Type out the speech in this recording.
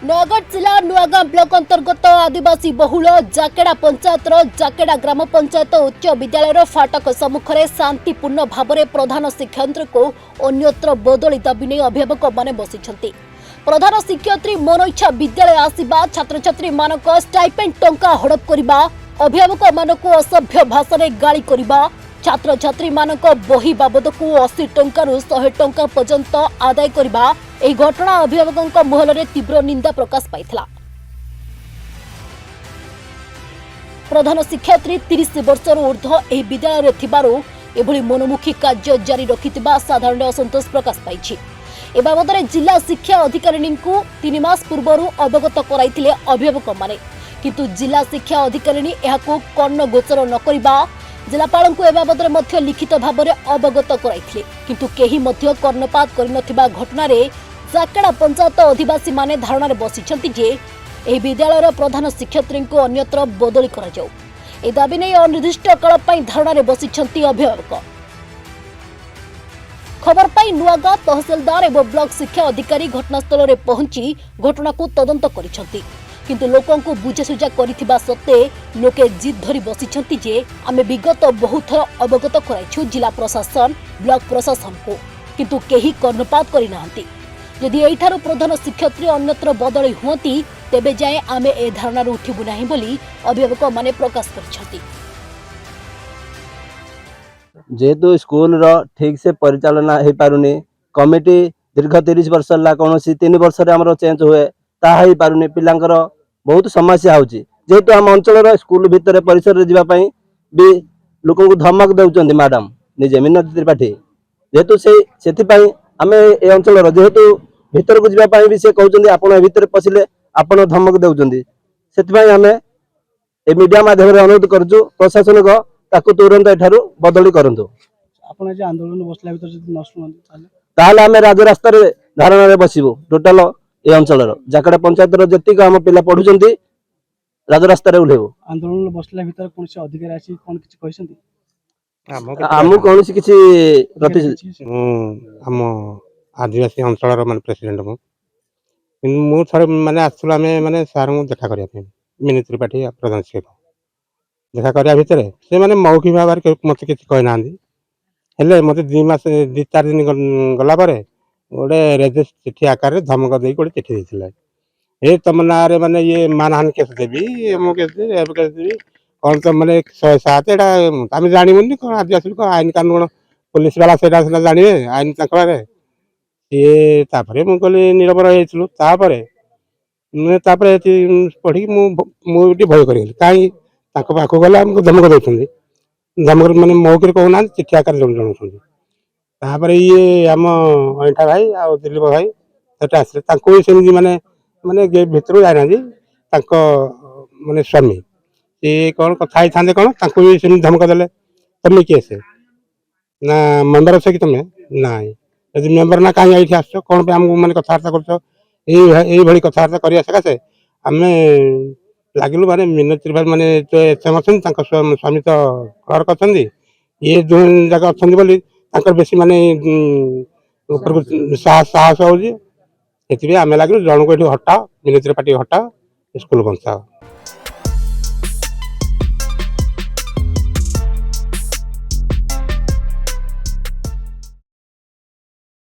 नयागढ़ जिला नुआगां ब्लॉक अंतर्गत आदिवासी बहुल जाकेड़ा पंचायत जाकेड़ा ग्राम पंचायत उच्च विद्यालय फाटक सम्मुखें शांतिपूर्ण भाव में प्रधान शिक्षयित्री को अन्यत्र बदली दाबी नहीं अभिभावक मैंने बसी प्रधान शिक्षयित्री मन इच्छा विद्यालय आसवा छात्र छात्री मानक स्टाइपेंड टंका हड़प करने अभिभावक मानक असभ्य भाषा में गाली करने छात्र छात्री मानक बही बाबद को 80 टंका 100 टंका पर्यंत आदाय करने ଏହି ଘଟଣା ଅଭିଭାବକଙ୍କ ମୁହଁରେ ତୀବ୍ର ନିନ୍ଦା ପ୍ରକାଶ ପାଇଥିଲା। ପ୍ରଧାନ ଶିକ୍ଷୟିତ୍ରୀ 30 ବର୍ଷରୁ ଉର୍ଦ୍ଧ୍ୱ ଏହି ବିଦ୍ୟାଳୟରେ ଥିବାରୁ ଏଭଳି ମନୋମୁଖୀ କାର୍ଯ୍ୟ ଜାରି ରଖିଥିବା ସାଧାରଣ ଅସନ୍ତୋଷ ପ୍ରକାଶ ପାଇଛି। ଏ ବାବଦରେ ଜିଲ୍ଲା ଶିକ୍ଷା ଅଧିକାରୀଙ୍କୁ 3 ମାସ ପୂର୍ବରୁ ଅବଗତ କରାଇଥିଲେ ଅଭିଭାବକମାନେ, କିନ୍ତୁ ଜିଲ୍ଲା ଶିକ୍ଷା ଅଧିକାରୀ ଏହାକୁ କର୍ଣ୍ଣଗୋଚର ନ କରିବା जिलापालଙ୍କୁ ए बाबदରେ ମଧ୍ୟ लिखित भाବରେ ଅବଗତ କରାଇଥିଲେ, କିନ୍ତୁ केही ମଧ୍ୟ कर्णपात କରିନଥିବା ଘଟଣାରେ जाकेड़ा पंचायत अधिवासी माने धारणारे बसिछन्ति जे ଏହି विद्यालयर प्रधान शिक्षयित्रीଙ୍କୁ अन्यत्र बदली करा जाऊ। ए दाबी नै अनिर्दिष्ट काल पई धारणारे बसिछन्ति अभिभावक। खबर पाई नुआगां तहसीलदार एवं ब्लॉक शिक्षा अधिकारी घटनास्थल रे पहुंची घटना को तदंत करिछन्ति, किंतु लोकंकु बुझासुझा करिथिबा सत्ते लोके जिद धरी बसिछन्ति जे आमे विगत बहुत थर अवगत कराइछु जिला प्रशासन ब्लॉक प्रशासन को, किंतु केही कर्णपात करि नाहंती। यदि एठारु प्रधान शिक्षयित्री अन्यत्र बदली हुअती तेबे जाए आमे ए धारणार उठिबु नाही बोली अभिभावक माने प्रकाश करिछन्ति। जेहेतु स्कूल रो ठीक से परिचालना हे पारुनी, कमिटी दीर्घ 30 वर्ष ला कोनोसी 3 वर्ष रे हमरो चेंज हुए ता हे पारुनी, पिलांकर बहुत समस्या होची। जेहेतु हम अंचल स्कूल भितर परिसर रे जीवा पई भी लोक को धमक देउचंदी मैडम निजे मिनती त्रिपाठी, जेहेतु सेथि पई आमे ए अंचल जेहेतु भितर को जीवा पई भी से कहउचंदी आपण भितर पसिले आपण धमक देउचंदी, सेथि पई आमे ए मीडिया माध्यम रे अनुरोध करजु प्रशासन को ताकू तुरंत एठारु बदली करंतु। आपण जे आंदोलन बसला भीतर जदि नष्ट होंदी ताले आमे राज रास्ता रे धारणा रे बसिबो। टोटल ए अंचल जाकेड़ा पंचायत रो जति का हम पिला पढुचंदी राज रास्ता रे उलेबो। आंदोलन बसला भीतर कोन से अधिकारी आसी कोन किछ कहिसंती आमु कोन से किछि प्रति हम आदिवासी अंचल मान प्रेसिडेंट मु थरे माने आसला माने सार मु देखा करिया पे मिनी त्रिपाठी प्रधान शिक्षक देखा करिया भीतर से माने मौखिक भाव मत किछि कहि नांदी, हेले मते 2-4 दिन गला पारे गोटे रेजिस्ट चिठी आकार धमक दे गोटे चिठी देथिले, ए तुम ना रे माने ये मानहानि केस देबी मो केस देबी कौन तो माने 107 एटा आम जानिबुनी कोन आदिवासी को आईन कानून पुलिस वाला सेटा जानिबे आईन तकबारे ये तापरे मु कहली निरबर हेइछलु। तापरे पढ़ी मुझे भय कर पाक गले आमको धमक दौरान धमक मैंने मौके कहना चिठी आकार जनाऊँ। ये आम अईठा भाई आ दिलीप भाई सेटा आसे सेमती माने माने भर जाना माने स्वामी ये कौन कथा था कौन भी सेमती धमक देले तुम किए से ना मेम्बर अच्छे कि तुम ना यदि मेम्बर ना कहीं ये आस कौन आमको मैंने कथबार्ता कर कथबार्ता करने सकाशे आम लगिलु माने मिनती माने एचएम अच्छा स्वामी तो क्लर्क अच्छा ये जो जगह अच्छा बेसी माने साहस हो आम लगिलु जन को हटाओ मिनती पार्टी हटाओ स्कूल बंचाओ।